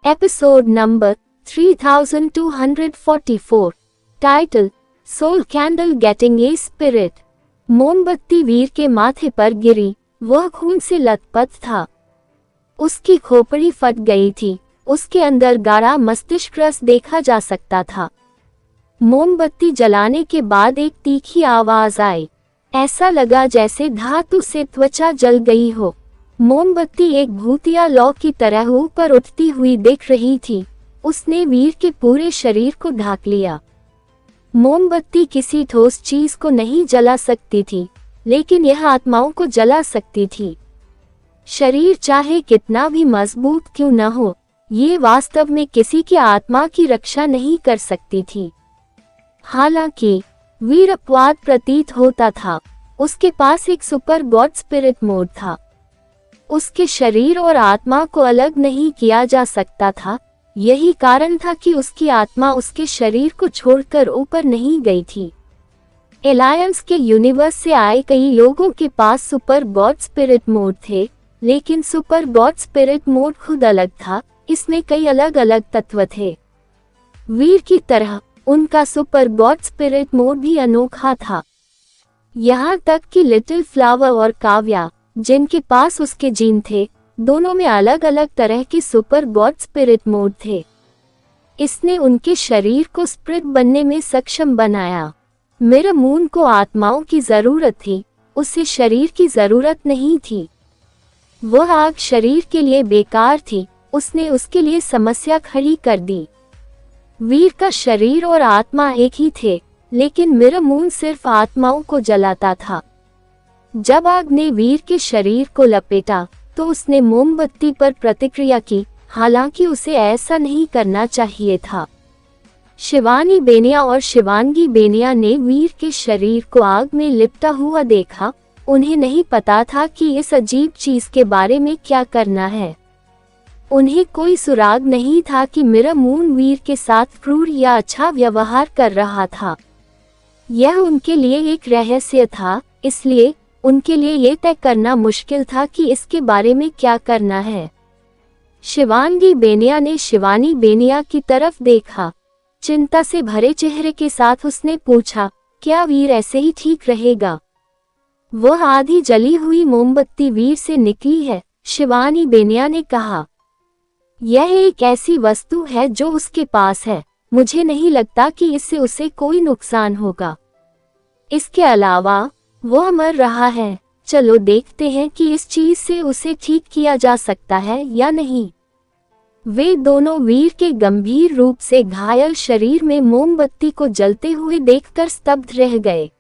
Episode number 3244. Title: Soul Candle Getting a Spirit. मोमबत्ती वीर के माथे पर गिरी, वह खून से लथपथ था। उसकी खोपड़ी फट गई थी, उसके अंदर गाढ़ा मस्तिष्क रस देखा जा सकता था। मोमबत्ती जलाने के बाद एक तीखी आवाज आई। ऐसा लगा जैसे धातु से त्वचा जल गई हो। मोमबत्ती एक भूतिया लौ की तरह ऊपर उठती हुई दिख रही थी। उसने वीर के पूरे शरीर को ढक लिया। मोमबत्ती किसी ठोस चीज को नहीं जला सकती थी, लेकिन यह आत्माओं को जला सकती थी। शरीर चाहे कितना भी मजबूत क्यों न हो, ये वास्तव में किसी की आत्मा की रक्षा नहीं कर सकती थी। हालांकि वीर अपवाद प्रतीत होता था। उसके पास एक सुपर गॉड स्पिरिट मोड था। उसके शरीर और आत्मा को अलग नहीं किया जा सकता था। यही कारण था कि उसकी आत्मा उसके शरीर को छोड़कर ऊपर नहीं गई थी। एलायंस के यूनिवर्स से आए कई लोगों के पास सुपर गॉड स्पिरिट मोड थे, लेकिन सुपर गॉड स्पिरिट मोड खुद अलग था। इसमें कई अलग अलग तत्व थे। वीर की तरह उनका सुपर गॉड स्पिरिट मोड भी अनोखा था। यहाँ तक कि लिटिल फ्लावर और काव्या, जिनके पास उसके जीन थे, दोनों में अलग अलग तरह के सुपर गॉड स्पिरिट मोड थे। इसने उनके शरीर को स्पिरिट बनने में सक्षम बनाया। मिरर मून को आत्माओं की जरूरत थी, उसे शरीर की जरूरत नहीं थी। वह आग शरीर के लिए बेकार थी, उसने उसके लिए समस्या खड़ी कर दी। वीर का शरीर और आत्मा एक ही थे, लेकिन मिरर मून सिर्फ आत्माओं को जलाता था। जब आग ने वीर के शरीर को लपेटा, तो उसने मोमबत्ती पर प्रतिक्रिया की, हालांकि उसे ऐसा नहीं करना चाहिए था। शिवानी बेनिया और शिवांगी बेनिया ने वीर के शरीर को आग में लिपटा हुआ देखा। उन्हें नहीं पता था कि इस अजीब चीज के बारे में क्या करना है। उन्हें कोई सुराग नहीं था कि मिरर मून वीर के साथ क्रूर या अच्छा व्यवहार कर रहा था। यह उनके लिए एक रहस्य था, इसलिए उनके लिए ये तय करना मुश्किल था कि इसके बारे में क्या करना है। शिवांगी बेनिया ने शिवानी बेनिया की तरफ देखा। चिंता से भरे चेहरे के साथ उसने पूछा, क्या वीर ऐसे ही ठीक रहेगा? वह आधी जली हुई मोमबत्ती वीर से निकली है, शिवानी बेनिया ने कहा। यह एक ऐसी वस्तु है जो उसके पास है। मुझे नहीं लगता कि इससे उसे कोई नुकसान होगा। इसके अलावा वह मर रहा है। चलो देखते हैं कि इस चीज से उसे ठीक किया जा सकता है या नहीं। वे दोनों वीर के गंभीर रूप से घायल शरीर में मोमबत्ती को जलते हुए देखकर स्तब्ध रह गए।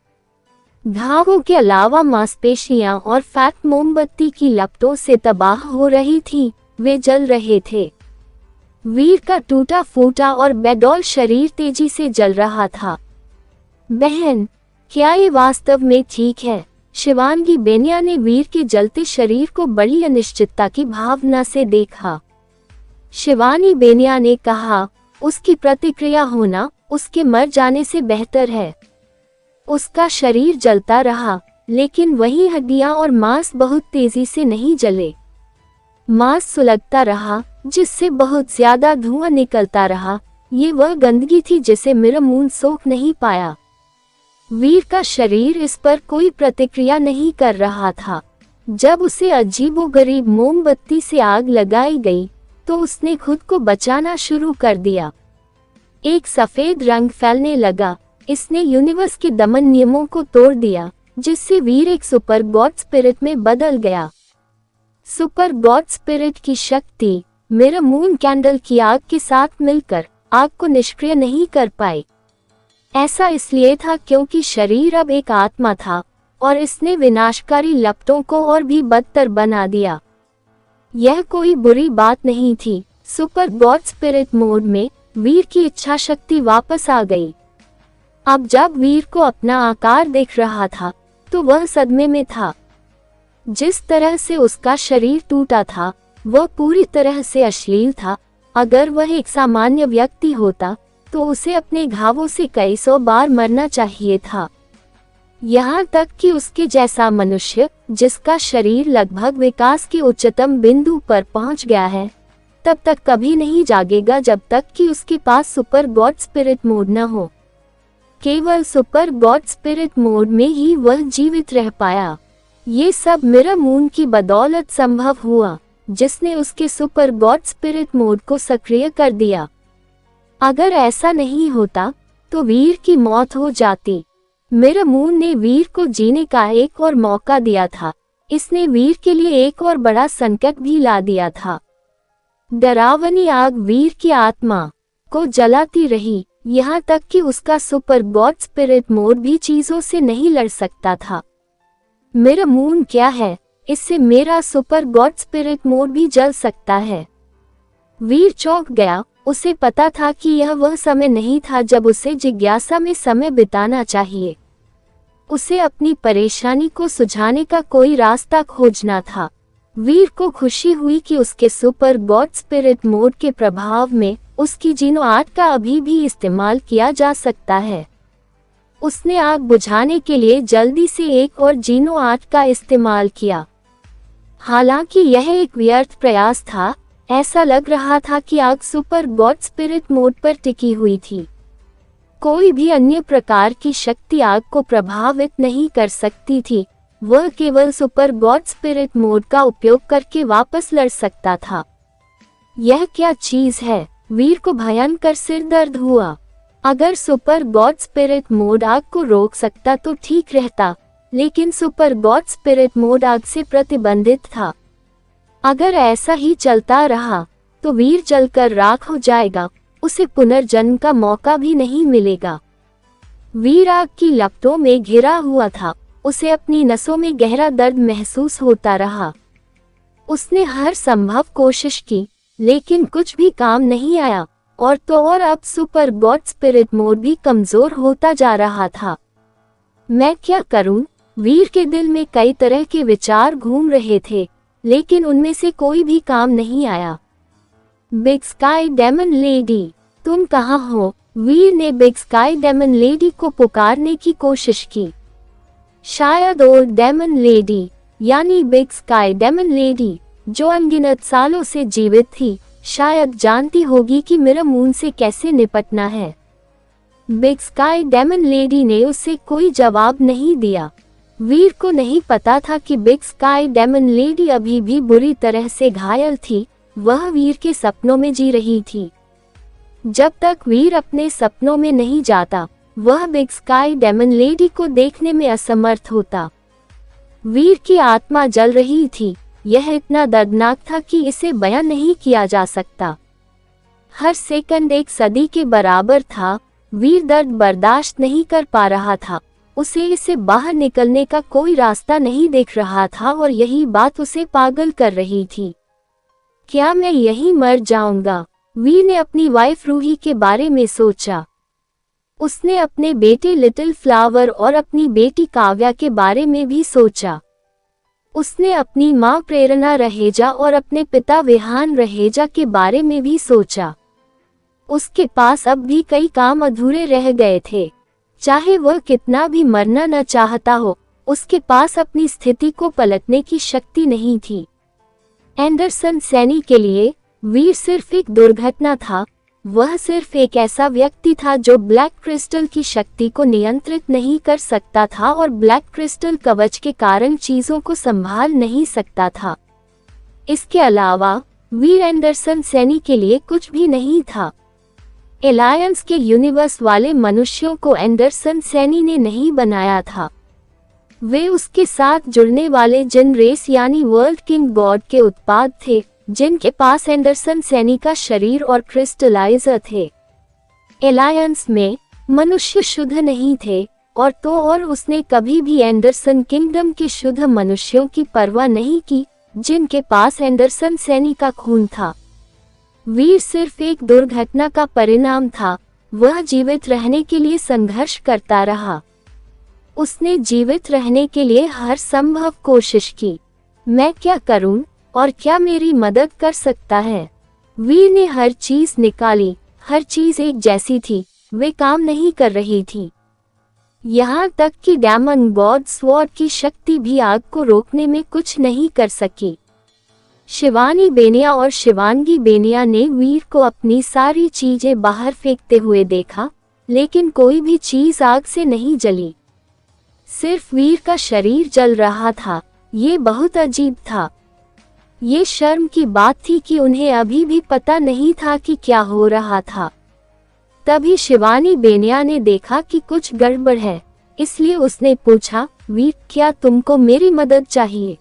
घावों के अलावा मांसपेशियां और फैट मोमबत्ती की लपटों से तबाह हो रही थी, वे जल रहे थे। वीर का टूटा फूटा और बेडौल शरीर तेजी से जल रहा था। बहन, क्या ये वास्तव में ठीक है? शिवांगी बेनिया ने वीर के जलते शरीर को बड़ी अनिश्चितता की भावना से देखा। शिवानी बेनिया ने कहा, उसकी प्रतिक्रिया होना उसके मर जाने से बेहतर है। उसका शरीर जलता रहा, लेकिन वही हड्डियां और मांस बहुत तेजी से नहीं जले। मांस सुलगता रहा, जिससे बहुत ज्यादा धुआं निकलता रहा। ये वह गंदगी थी जिसे मिरर मून सोख नहीं पाया। वीर का शरीर इस पर कोई प्रतिक्रिया नहीं कर रहा था। जब उसे अजीबोगरीब मोमबत्ती से आग लगाई गई, तो उसने खुद को बचाना शुरू कर दिया। एक सफेद रंग फैलने लगा। इसने यूनिवर्स के दमन नियमों को तोड़ दिया, जिससे वीर एक सुपर गॉड स्पिरिट में बदल गया। सुपर गॉड स्पिरिट की शक्ति मिरर मून कैंडल की आग के साथ मिलकर आग को निष्क्रिय नहीं कर पाई। ऐसा इसलिए था क्योंकि शरीर अब एक आत्मा था, और इसने विनाशकारी लपटों को और भी बदतर बना दिया। यह कोई बुरी बात नहीं थी। सुपर गॉड स्पिरिट मोड में वीर की इच्छा शक्ति वापस आ गई। अब जब वीर को अपना आकार दिख रहा था, तो वह सदमे में था। जिस तरह से उसका शरीर टूटा था, वह पूरी तरह से अश्लील था। अगर वह एक सामान्य व्यक्ति होता, तो उसे अपने घावों से कई सौ बार मरना चाहिए था। यहाँ तक कि उसके जैसा मनुष्य, जिसका शरीर लगभग विकास के उच्चतम बिंदु पर पहुंच गया है, तब तक कभी नहीं जागेगा जब तक कि उसके पास सुपर गॉड स्पिरिट मोड न हो। केवल सुपर गॉड स्पिरिट मोड में ही वह जीवित रह पाया। ये सब मिरर मून की बदौलत संभव हुआ, जिसने उसके सुपर गॉड स्पिरिट मोड को सक्रिय कर दिया। अगर ऐसा नहीं होता तो वीर की मौत हो जाती। मिरर मून ने वीर को जीने का एक और मौका दिया था। इसने वीर के लिए एक और बड़ा संकट भी ला दिया था। डरावनी आग वीर की आत्मा को जलाती रही, यहाँ तक कि उसका सुपर गॉड स्पिरिट मोड भी चीजों से नहीं लड़ सकता था। मिरर मून क्या है? इससे मेरा सुपर गॉड स्पिरिट मोड भी जल सकता है। वीर चौंक गया। उसे पता था कि यह वह समय नहीं था जब उसे जिज्ञासा में समय बिताना चाहिए। उसे अपनी परेशानी को सुझाने का कोई रास्ता खोजना था। वीर को खुशी हुई कि उसके सुपर गॉड स्पिरिट मोड के प्रभाव में उसकी जीनो आर्ट का अभी भी इस्तेमाल किया जा सकता है। उसने आग बुझाने के लिए जल्दी से एक और जीनो आर्ट का इस्तेमाल किया। हालांकि यह एक व्यर्थ प्रयास था। ऐसा लग रहा था कि आग सुपर गॉड स्पिरिट मोड पर टिकी हुई थी। कोई भी अन्य प्रकार की शक्ति आग को प्रभावित नहीं कर सकती थी। वह केवल सुपर गॉड स्पिरिट मोड का उपयोग करके वापस लड़ सकता था। यह क्या चीज है? वीर को भयंकर सिर दर्द हुआ। अगर सुपर गॉड स्पिरिट मोड आग को रोक सकता तो ठीक रहता, लेकिन सुपर गॉड स्पिरिट मोड आग से प्रतिबंधित था। अगर ऐसा ही चलता रहा तो वीर जलकर राख हो जाएगा। उसे पुनर्जन्म का मौका भी नहीं मिलेगा। वीर आग की लपटों में घिरा हुआ था। उसे अपनी नसों में गहरा दर्द महसूस होता रहा। उसने हर संभव कोशिश की, लेकिन कुछ भी काम नहीं आया। और तो और अब सुपर गॉड स्पिरिट मोड भी कमजोर होता जा रहा था। मैं क्या करूं? वीर के दिल में कई तरह के विचार घूम रहे थे, लेकिन उनमें से कोई भी काम नहीं आया। बिग स्काई डेमन लेडी, तुम कहाँ हो? वीर ने बिग स्काई डेमन लेडी को पुकारने की कोशिश की। शायद ओल्ड डेमन लेडी, यानी बिग स्काई डेमन लेडी, जो अनगिनत सालों से जीवित थी, शायद जानती होगी कि मिरर मून से कैसे निपटना है। बिग स्काई डेमन लेडी ने उसे कोई जवाब नहीं दिया। वीर को नहीं पता था कि बिग स्काई डेमन लेडी अभी भी बुरी तरह से घायल थी। वह वीर के सपनों में जी रही थी। जब तक वीर अपने सपनों में नहीं जाता, वह बिग स्काई डेमन लेडी को देखने में असमर्थ होता। वीर की आत्मा जल रही थी। यह इतना दर्दनाक था कि इसे बयां नहीं किया जा सकता। हर सेकंड एक सदी के बराबर था। वीर दर्द बर्दाश्त नहीं कर पा रहा था। उसे इससे बाहर निकलने का कोई रास्ता नहीं दिख रहा था और यही बात उसे पागल कर रही थी। क्या मैं यहीं मर जाऊंगा? वीर ने अपनी वाइफ रूही के बारे में सोचा। उसने अपने बेटे लिटिल फ्लावर और अपनी बेटी काव्या के बारे में भी सोचा। उसने अपनी माँ प्रेरणा रहेजा और अपने पिता विहान रहेजा के बारे में भी सोचा। उसके पास अब भी कई काम अधूरे रह गए थे। चाहे वह कितना भी मरना न चाहता हो, उसके पास अपनी स्थिति को पलटने की शक्ति नहीं थी। एंडरसन सैनी के लिए वीर सिर्फ एक दुर्घटना था। वह सिर्फ एक ऐसा व्यक्ति था जो ब्लैक क्रिस्टल की शक्ति को नियंत्रित नहीं कर सकता था और ब्लैक क्रिस्टल कवच के कारण चीजों को संभाल नहीं सकता था। इसके अलावा वीर एंडरसन सैनी के लिए कुछ भी नहीं था। एलायंस के यूनिवर्स वाले मनुष्यों को एंडरसन सैनी ने नहीं बनाया था। वे उसके साथ जुड़ने वाले जिन रेस यानी वर्ल्ड किंग गॉड के उत्पाद थे, जिनके पास एंडरसन सैनी का शरीर और क्रिस्टलाइजर थे। एलायंस में मनुष्य शुद्ध नहीं थे और तो और उसने कभी भी एंडरसन किंगडम के शुद्ध मनुष्यों की परवाह नहीं की, जिनके पास एंडरसन सैनी का खून था। वीर सिर्फ एक दुर्घटना का परिणाम था। वह जीवित रहने के लिए संघर्ष करता रहा। उसने जीवित रहने के लिए हर संभव कोशिश की। मैं क्या करूं और क्या मेरी मदद कर सकता है? वीर ने हर चीज निकाली। हर चीज एक जैसी थी। वे काम नहीं कर रही थी। यहाँ तक कि डेमन गॉड स्वॉर्ड की शक्ति भी आग को रोकने में कुछ नहीं कर सकी। शिवानी बेनिया और शिवांगी बेनिया ने वीर को अपनी सारी चीजें बाहर फेंकते हुए देखा, लेकिन कोई भी चीज आग से नहीं जली। सिर्फ वीर का शरीर जल रहा था। ये बहुत अजीब था। ये शर्म की बात थी कि उन्हें अभी भी पता नहीं था कि क्या हो रहा था। तभी शिवानी बेनिया ने देखा कि कुछ गड़बड़ है, इसलिए उसने पूछा, वीर क्या तुमको मेरी मदद चाहिए?